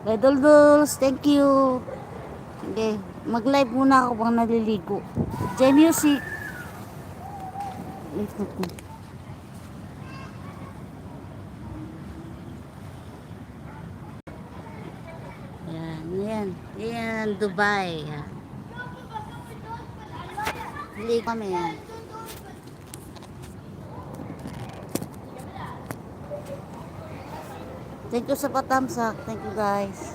Redoldos, thank you. Okay, mag-live muna ako pang naliligo. J-Music. Yan, yan. Yan, Dubai. Yan. Ligo kami yan. Thank you sa patamsak. Thank you guys.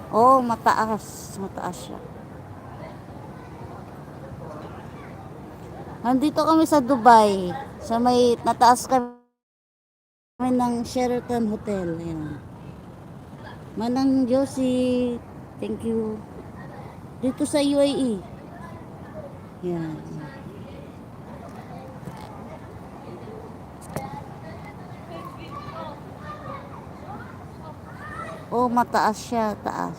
Oh, mataas. Mataas siya. Nandito kami sa Dubai. Sa may nataas kami ng Sheraton Hotel. Ayan. Manang Josie. Thank you. Dito sa UAE. Yan. Oh, mataas siya. Taas.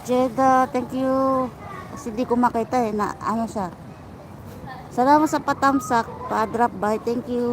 Jeda, thank you. Kasi di ko makita na ano siya. Salamat sa patamsak. Pa-drop by. Thank you.